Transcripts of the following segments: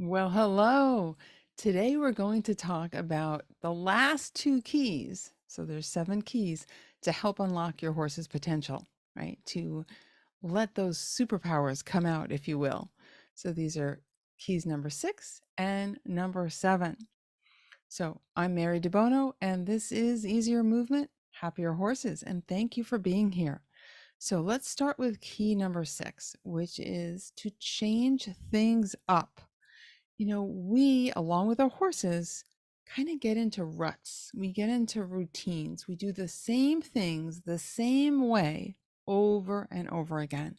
Well, hello. Today we're going to talk about the last two keys. So there's 7 keys to help unlock your horse's potential, right? To let those superpowers come out, if you will. So these are keys number 6 and number 7. So I'm Mary DeBono, and this is Easier Movement, Happier Horses. And thank you for being here. So let's start with key number 6, which is to change things up. We, along with our horses, kind of get into ruts. We get into routines. We do the same things the same way over and over again.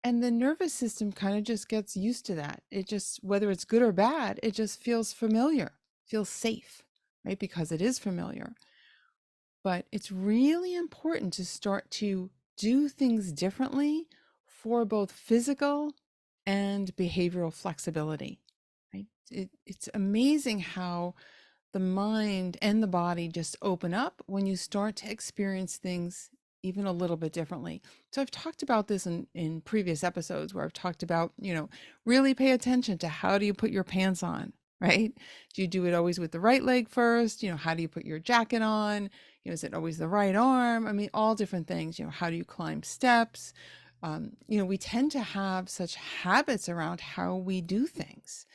And the nervous system kind of just gets used to that. It just, whether it's good or bad, it just feels familiar, feels safe, right? Because it is familiar. But it's really important to start to do things differently for both physical and behavioral flexibility. Right? It's amazing how the mind and the body just open up when you start to experience things even a little bit differently. So I've talked about this in previous episodes where I've talked about, really pay attention to how do you put your pants on, right? Do you do it always with the right leg first? How do you put your jacket on? Is it always the right arm? I mean, all different things. How do you climb steps? We tend to have such habits around how we do things.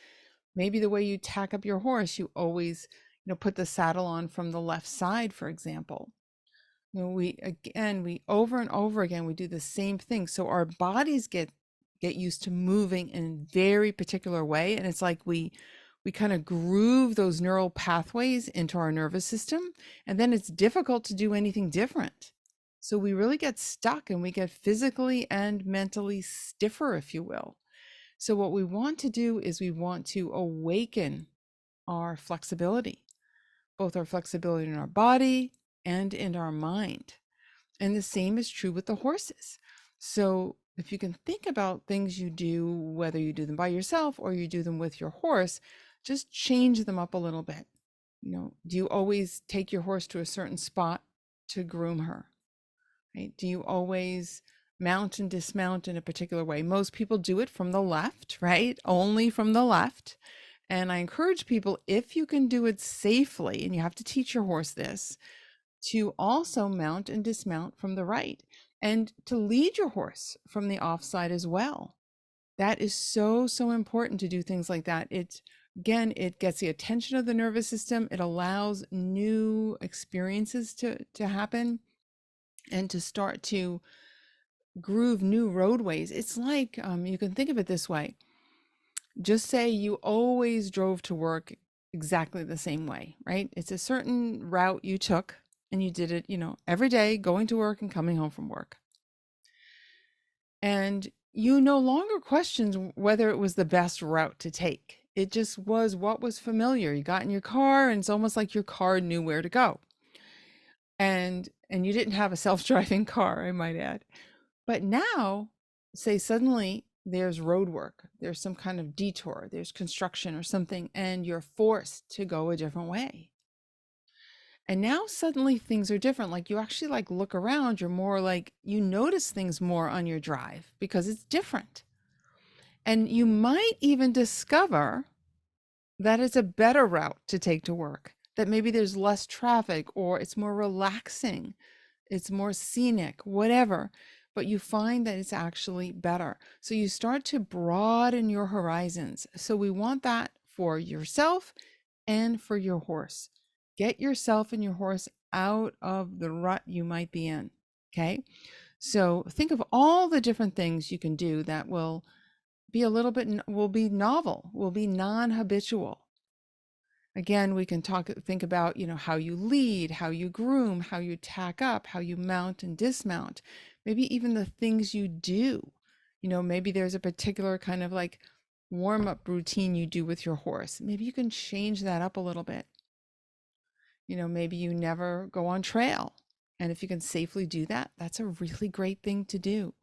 Maybe the way you tack up your horse, you always, put the saddle on from the left side, for example. We over and over again, we do the same thing. So our bodies get used to moving in a very particular way. And it's like we kind of groove those neural pathways into our nervous system. And then it's difficult to do anything different. So we really get stuck and we get physically and mentally stiffer, if you will. So what we want to do is we want to awaken our flexibility, both our flexibility in our body and in our mind. And the same is true with the horses. So if you can think about things you do, whether you do them by yourself or you do them with your horse, just change them up a little bit. Do you always take your horse to a certain spot to groom her? Right? Do you always mount and dismount in a particular way? Most people do it from the left, right? Only from the left. And I encourage people, if you can do it safely, and you have to teach your horse this, to also mount and dismount from the right and to lead your horse from the offside as well. That is so, so important to do things like that. It gets the attention of the nervous system. It allows new experiences to happen and to start to groove new roadways. It's like, you can think of it this way. Just say you always drove to work exactly the same way, right? It's a certain route you took and you did it, every day, going to work and coming home from work. And you no longer questioned whether it was the best route to take. It just was what was familiar. You got in your car and it's almost like your car knew where to go. And you didn't have a self-driving car, I might add. But now, say suddenly there's road work, there's some kind of detour, there's construction or something, and you're forced to go a different way. And now suddenly things are different. Like you actually look around, you're more like you notice things more on your drive because it's different. And you might even discover that it's a better route to take to work, that maybe there's less traffic or it's more relaxing, it's more scenic, whatever. But you find that it's actually better. So you start to broaden your horizons. So we want that for yourself and for your horse. Get yourself and your horse out of the rut you might be in. Okay. So think of all the different things you can do that will be will be novel, will be non-habitual. Again, we can think about, how you lead, how you groom, how you tack up, how you mount and dismount, maybe even the things you do. Maybe there's a particular kind of warm-up routine you do with your horse. Maybe you can change that up a little bit. Maybe you never go on trail. And if you can safely do that, that's a really great thing to do.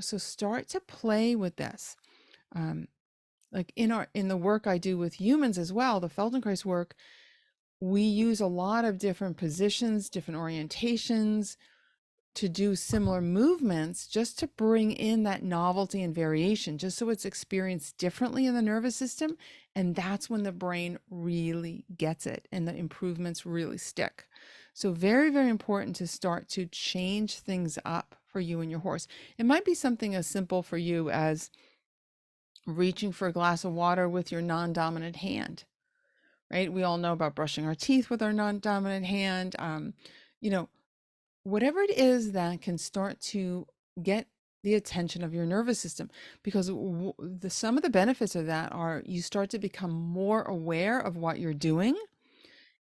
So start to play with this. Like in the work I do with humans as well, the Feldenkrais work, we use a lot of different positions, different orientations, to do similar movements just to bring in that novelty and variation, just so it's experienced differently in the nervous system. And that's when the brain really gets it and the improvements really stick. So very, very important to start to change things up for you and your horse. It might be something as simple for you as reaching for a glass of water with your non-dominant hand, right? We all know about brushing our teeth with our non-dominant hand. You know, whatever it is that can start to get the attention of your nervous system, because some of the benefits of that are you start to become more aware of what you're doing.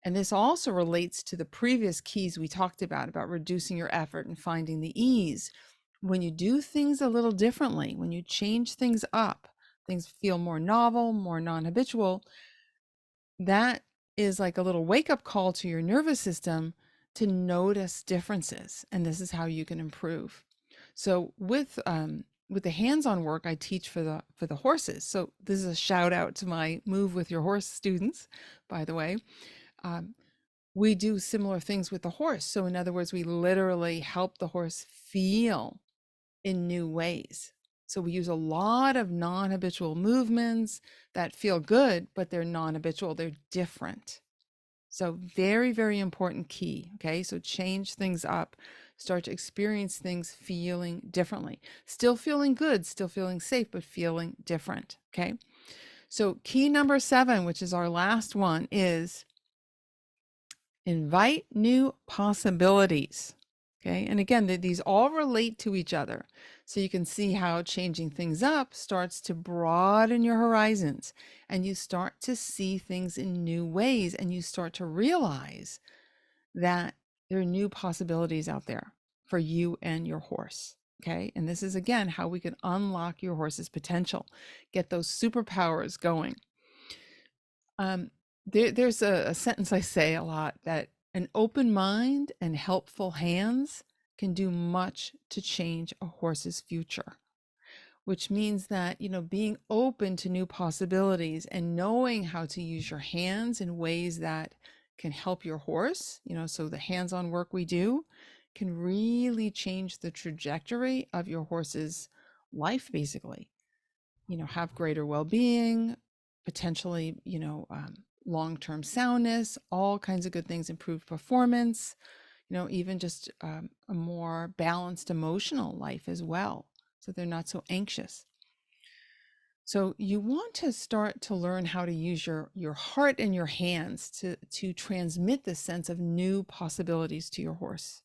And this also relates to the previous keys we talked about reducing your effort and finding the ease. When you do things a little differently, when you change things up, things feel more novel, more non-habitual. That is like a little wake-up call to your nervous system to notice differences, and this is how you can improve. So with the hands-on work I teach for the horses. So this is a shout out to my Move with Your Horse students, by the way. We do similar things with the horse. So in other words, we literally help the horse feel in new ways. So we use a lot of non-habitual movements that feel good, but they're non-habitual, they're different. So very, very important key. Okay. So change things up, start to experience things feeling differently, still feeling good, still feeling safe, but feeling different. Okay. So key number 7, which is our last one, is invite new possibilities. Okay. And again, these all relate to each other. So you can see how changing things up starts to broaden your horizons, and you start to see things in new ways, and you start to realize that there are new possibilities out there for you and your horse. Okay. And this is again how we can unlock your horse's potential, get those superpowers going. There's a sentence I say a lot, that an open mind and helpful hands can do much to change a horse's future, which means that, being open to new possibilities and knowing how to use your hands in ways that can help your horse, so the hands-on work we do can really change the trajectory of your horse's life, basically, have greater well-being, potentially, long-term soundness, all kinds of good things, improved performance, even just a more balanced emotional life as well, so they're not so anxious. So you want to start to learn how to use your heart and your hands to transmit this sense of new possibilities to your horse.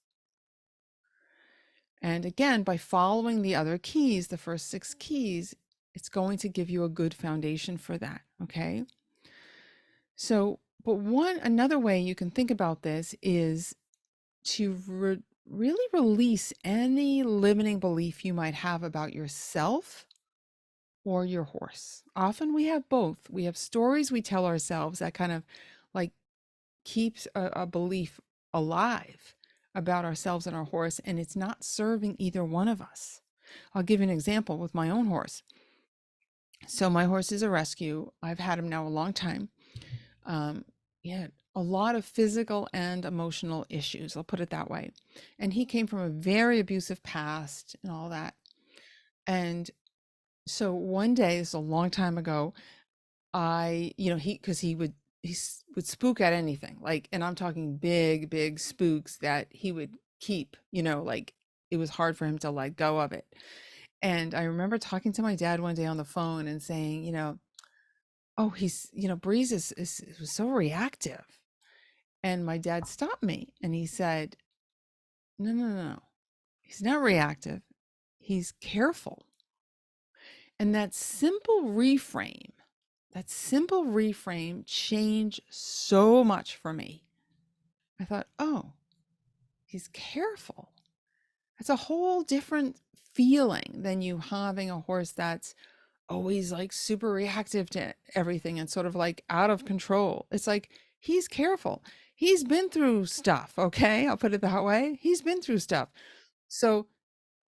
And again, by following the other keys, the first 6 keys, it's going to give you a good foundation for that. Okay. So, but another way you can think about this is to really release any limiting belief you might have about yourself or your horse. Often we have both. We have stories we tell ourselves that kind of like keeps a belief alive about ourselves and our horse, and it's not serving either one of us. I'll give you an example with my own horse. So my horse is a rescue. I've had him now a long time. He had a lot of physical and emotional issues, I'll put it that way. And he came from a very abusive past and all that. And so one day, this is a long time ago, he would spook at anything, like, and I'm talking big, big spooks that he would keep, like it was hard for him to let go of it. And I remember talking to my dad one day on the phone and saying, oh, he's, Breeze was so reactive. And my dad stopped me and he said, no, no, no, he's not reactive. He's careful. And that simple reframe changed so much for me. I thought, oh, he's careful. That's a whole different feeling than you having a horse that's always like super reactive to everything and sort of like out of control. It's like, he's careful. He's been through stuff. Okay. I'll put it that way. He's been through stuff. So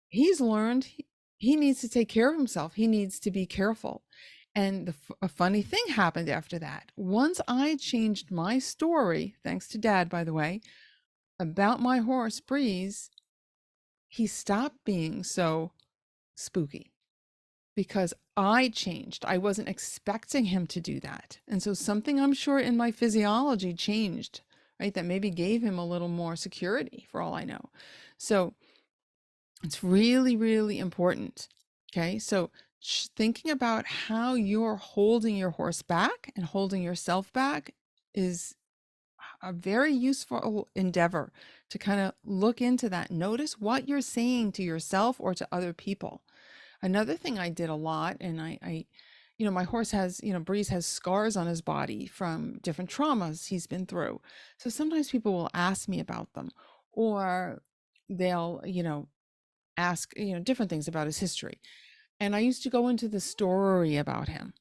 he's learned he needs to take care of himself. He needs to be careful. And a funny thing happened after that. Once I changed my story, thanks to Dad, by the way, about my horse, Breeze, he stopped being so spooky because I changed. I wasn't expecting him to do that. And so something, I'm sure, in my physiology changed, right? That maybe gave him a little more security, for all I know. So it's really, really important. Okay. So thinking about how you're holding your horse back and holding yourself back is a very useful endeavor to kind of look into that. Notice what you're saying to yourself or to other people. Another thing I did a lot, and my horse has, Breeze has scars on his body from different traumas he's been through. So sometimes people will ask me about them, or they'll, ask, different things about his history. And I used to go into the story about him,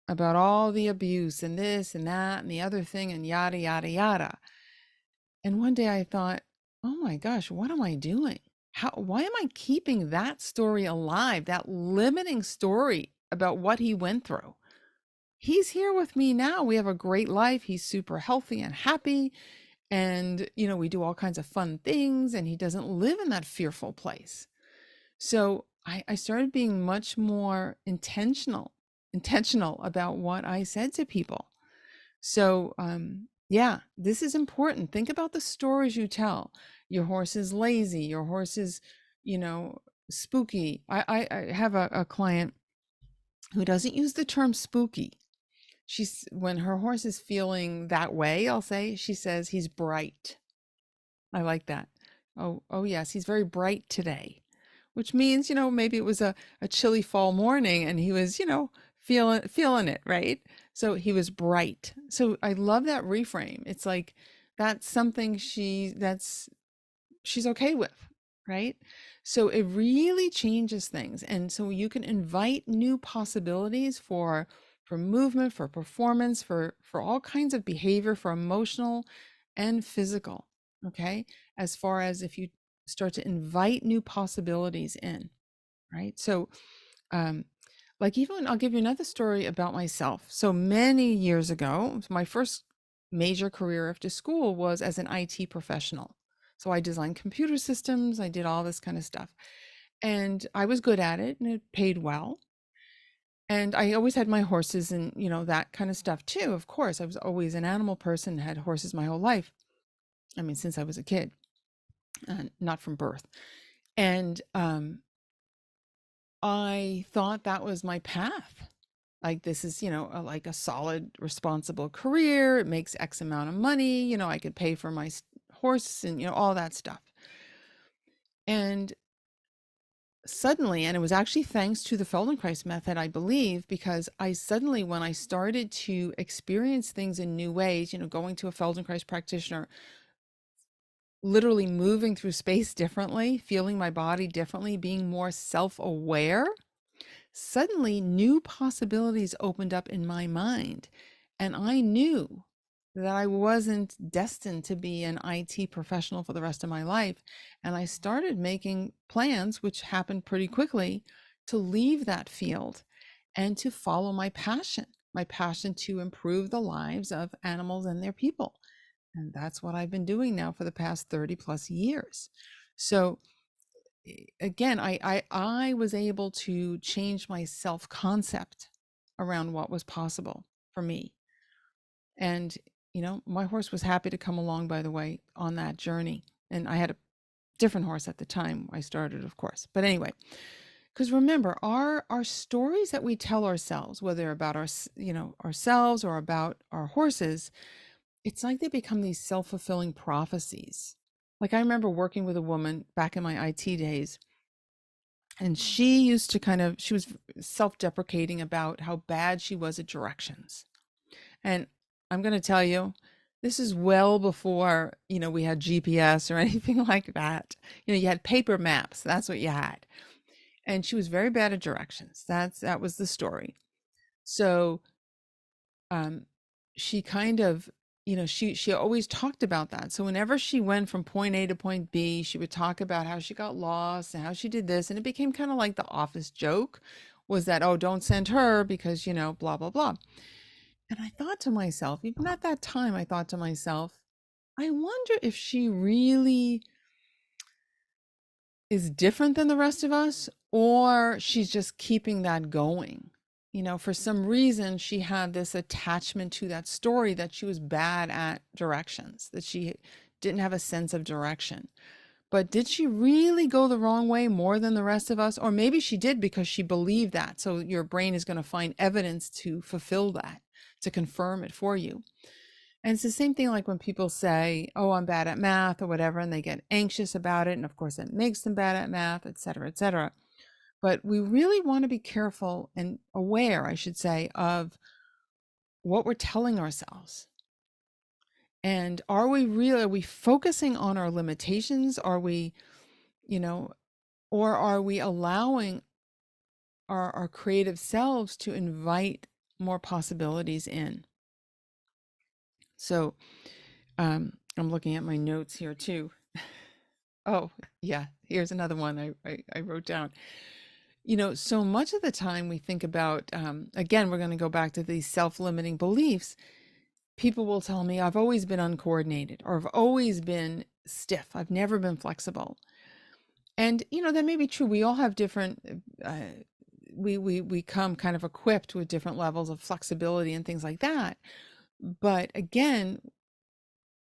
about all the abuse and this and that and the other thing and yada, yada, yada. And one day I thought, oh my gosh, what am I doing? Why am I keeping that story alive, that limiting story about what he went through? He's here with me now. We have a great life. He's super healthy and happy. And, we do all kinds of fun things, and he doesn't live in that fearful place. So I started being much more intentional about what I said to people. So, yeah, this is important. Think about the stories you tell. Your horse is lazy. Your horse is, you know, spooky. I have a client who doesn't use the term spooky. When her horse is feeling that way, I'll say, she says he's bright. I like that. Oh yes, he's very bright today, which means, maybe it was a chilly fall morning and he was, feeling it, right? So he was bright. So I love that reframe. It's like that's something she's okay with, right? So it really changes things. And so you can invite new possibilities for movement, for performance, for all kinds of behavior, for emotional and physical, okay? As far as if you start to invite new possibilities in, right? So like, even I'll give you another story about myself. So many years ago, my first major career after school was as an IT professional. So I designed computer systems, I did all this kind of stuff. And I was good at it and it paid well. And I always had my horses and, that kind of stuff too. Of course, I was always an animal person, had horses my whole life. I mean, since I was a kid, not from birth. And I thought that was my path. Like, this is, like a solid, responsible career. It makes X amount of money. I could pay for my horse and, all that stuff. And suddenly, and it was actually thanks to the Feldenkrais method, I believe, because I suddenly, when I started to experience things in new ways, going to a Feldenkrais practitioner, literally moving through space differently, feeling my body differently, being more self-aware, suddenly new possibilities opened up in my mind. And I knew that I wasn't destined to be an IT professional for the rest of my life. And I started making plans, which happened pretty quickly, to leave that field and to follow my passion to improve the lives of animals and their people. And that's what I've been doing now for the past 30 plus years. So again, I was able to change my self-concept around what was possible for me. And, my horse was happy to come along, by the way, on that journey. And I had a different horse at the time I started, of course. But anyway, because remember, our stories that we tell ourselves, whether about ourselves or about our horses, it's like they become these self-fulfilling prophecies. Like, I remember working with a woman back in my IT days, and she used to she was self-deprecating about how bad she was at directions. And I'm going to tell you, this is well before, we had GPS or anything like that. You had paper maps. That's what you had. And she was very bad at directions. That was the story. So she kind of, she always talked about that. So whenever she went from point A to point B, she would talk about how she got lost and how she did this. And it became kind of like the office joke was that, oh, don't send her because, blah, blah, blah. And I thought to myself, even at that time, I thought to myself, I wonder if she really is different than the rest of us, or she's just keeping that going. For some reason, she had this attachment to that story that she was bad at directions, that she didn't have a sense of direction. But did she really go the wrong way more than the rest of us? Or maybe she did because she believed that. So your brain is going to find evidence to fulfill that, to confirm it for you. And it's the same thing like when people say, oh, I'm bad at math or whatever, and they get anxious about it. And of course, it makes them bad at math, et cetera, et cetera. But we really want to be careful and aware, I should say, of what we're telling ourselves. And are we focusing on our limitations? Are we, or are we allowing our creative selves to invite more possibilities in? So I'm looking at my notes here too. Oh, yeah, here's another one I wrote down. So much of the time we think about, again, we're going to go back to these self-limiting beliefs. People will tell me, I've always been uncoordinated, or I've always been stiff. I've never been flexible. And, that may be true. We all have different, we come kind of equipped with different levels of flexibility and things like that. But again,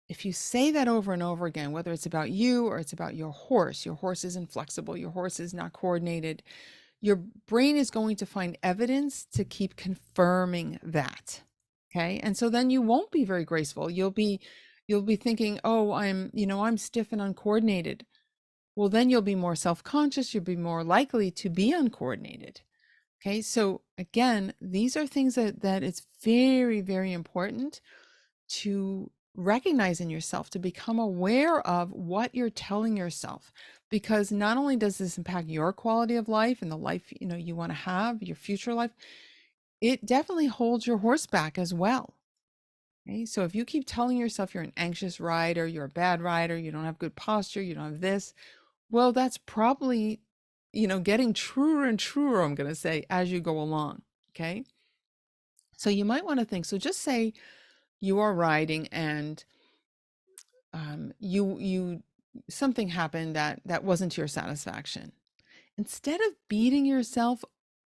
if you say that over and over again, whether it's about you or it's about your horse isn't flexible, your horse is not coordinated, your brain is going to find evidence to keep confirming that. Okay. And so then you won't be very graceful. You'll be thinking, oh, I'm stiff and uncoordinated. Well, then you'll be more self-conscious. You'll be more likely to be uncoordinated. Okay. So again, these are things that it's very, very important to recognize in yourself, to become aware of what you're telling yourself, because not only does this impact your quality of life and the life you want to have, your future life, it definitely holds your horse back as well. Okay, so if you keep telling yourself you're an anxious rider, you're a bad rider, you don't have good posture, you don't have this, well, that's probably getting truer and truer, I'm going to say, as you go along. Okay, so you might want to think, so just say you are riding and you something happened that wasn't to your satisfaction. Instead of beating yourself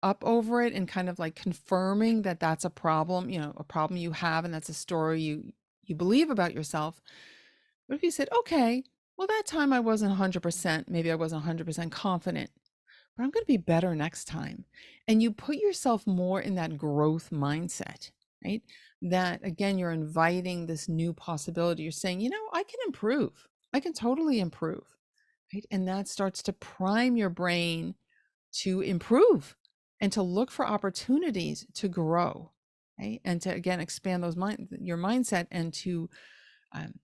up over it and kind of like confirming that that's a problem, a problem you have, and that's a story you believe about yourself, what if you said, okay, well, that time I wasn't 100%, maybe I wasn't 100% confident, but I'm going to be better next time. And you put yourself more in that growth mindset, right? That again, you're inviting this new possibility. You're saying, I can improve. I can totally improve, right? And that starts to prime your brain to improve and to look for opportunities to grow, right? And to again expand your mindset, and to um,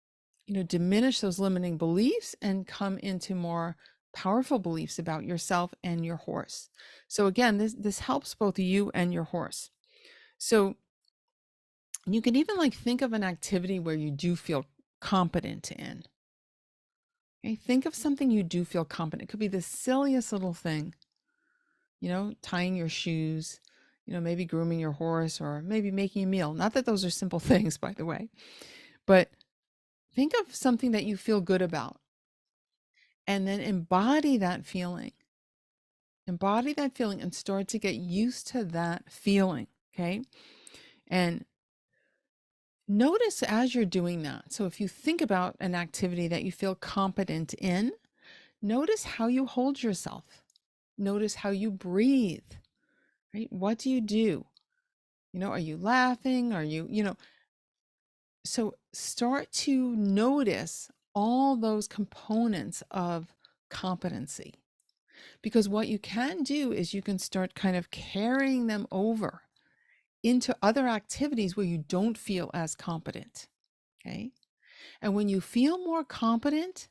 diminish those limiting beliefs and come into more powerful beliefs about yourself and your horse. So again, this helps both you and your horse. So you can even like think of an activity where you do feel competent in. Okay? Think of something you do feel competent. It could be the silliest little thing, tying your shoes, maybe grooming your horse, or maybe making a meal. Not that those are simple things, by the way, but think of something that you feel good about, and then embody that feeling. Embody that feeling and start to get used to that feeling. Okay. And notice as you're doing that. So if you think about an activity that you feel competent in, notice how you hold yourself. Notice how you breathe, right? What do you do? Are you laughing? Are you, so start to notice all those components of competency. Because what you can do is you can start kind of carrying them over into other activities where you don't feel as competent. Okay. And when you feel more competent,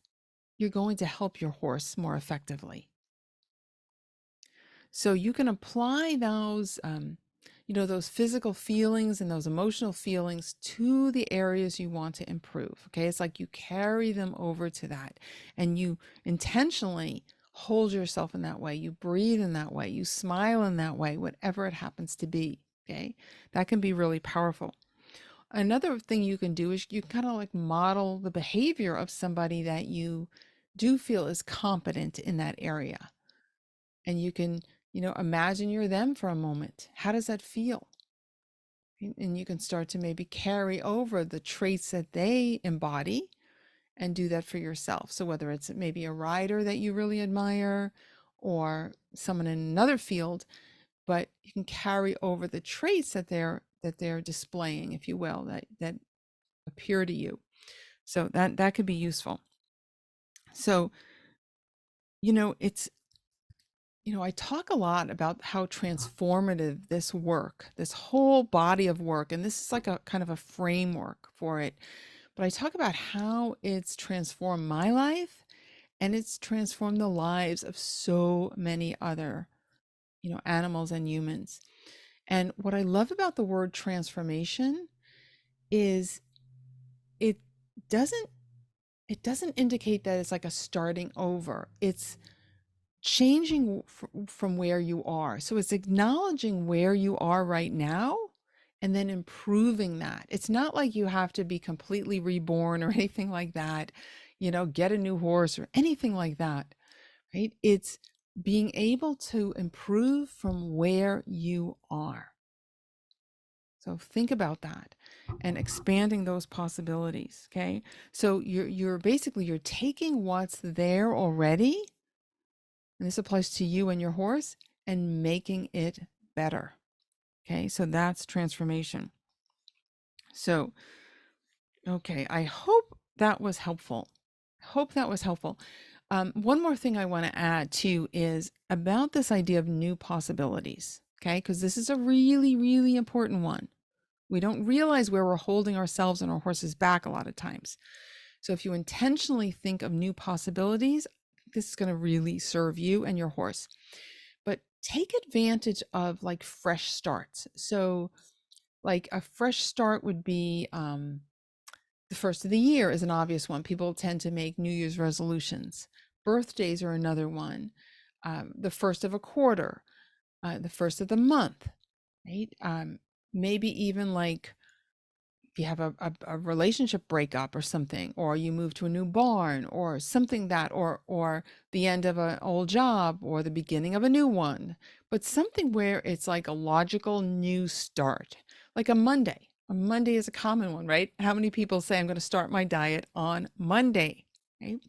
you're going to help your horse more effectively. So you can apply those, those physical feelings and those emotional feelings to the areas you want to improve. Okay. It's like you carry them over to that, and you intentionally hold yourself in that way. You breathe in that way. You smile in that way, whatever it happens to be. Okay. That can be really powerful. Another thing you can do is you kind of like model the behavior of somebody that you do feel is competent in that area. And you can, imagine you're them for a moment. How does that feel? And you can start to maybe carry over the traits that they embody and do that for yourself. So whether it's maybe a rider that you really admire or someone in another field, but you can carry over the traits that they're displaying, if you will, that appear to you. So that could be useful. So, it's I talk a lot about how transformative this work, this whole body of work, and this is like a kind of a framework for it. But I talk about how it's transformed my life and it's transformed the lives of so many other, animals and humans. And what I love about the word transformation is it doesn't it doesn't indicate that it's like a starting over. It's changing from where you are. So it's acknowledging where you are right now and then improving that. It's not like you have to be completely reborn or anything like that, get a new horse or anything like that, right? It's being able to improve from where you are. So think about that and expanding those possibilities, okay? So you're basically you're taking what's there already, and this applies to you and your horse, and making it better. Okay, so that's transformation. So, okay, I hope that was helpful. One more thing I want to add too is about this idea of new possibilities. Okay, because this is a really, really important one. We don't realize where we're holding ourselves and our horses back a lot of times. So if you intentionally think of new possibilities, this is going to really serve you and your horse. But take advantage of like fresh starts. So like a fresh start would be the first of the year is an obvious one. People tend to make New Year's resolutions. Birthdays are another one. The first of a quarter, the first of the month, right? Maybe even like if you have a relationship breakup or something, or you move to a new barn or something or the end of an old job or the beginning of a new one, but something where it's like a logical new start, like a Monday. A Monday is a common one, right? How many people say I'm going to start my diet on Monday? Right?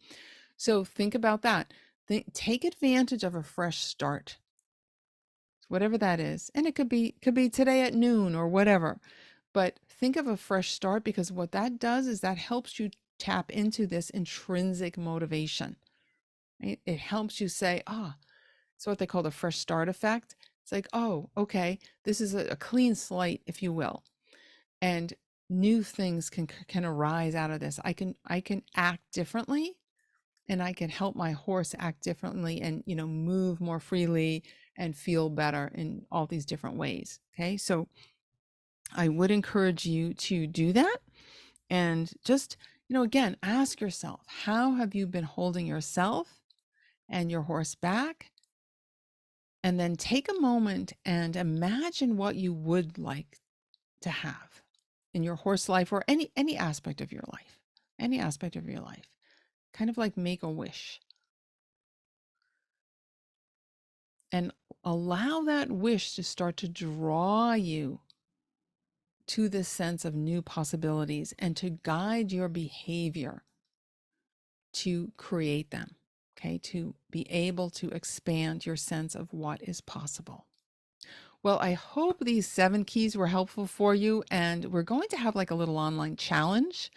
So think about that. Take advantage of a fresh start, whatever that is. And it could be today at noon or whatever. But think of a fresh start, because what that does is that helps you tap into this intrinsic motivation. Right? It helps you say, it's what they call the fresh start effect. It's like, oh, okay, this is a clean slate, if you will. And new things can arise out of this. I can act differently, and I can help my horse act differently and, move more freely and feel better in all these different ways. Okay. So I would encourage you to do that. And just, again, ask yourself, how have you been holding yourself and your horse back? And then take a moment and imagine what you would like to have in your horse life, or any aspect of your life, kind of like make a wish, and allow that wish to start to draw you to this sense of new possibilities and to guide your behavior to create them, okay, to be able to expand your sense of what is possible. Well, I hope these 7 keys were helpful for you, and we're going to have like a little online challenge.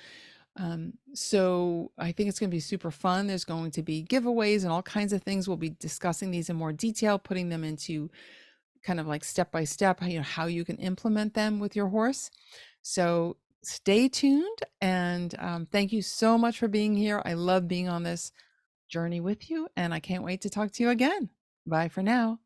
So I think it's going to be super fun. There's going to be giveaways and all kinds of things. We'll be discussing these in more detail, putting them into kind of like step by step, how you can implement them with your horse. So stay tuned, and thank you so much for being here. I love being on this journey with you, and I can't wait to talk to you again. Bye for now.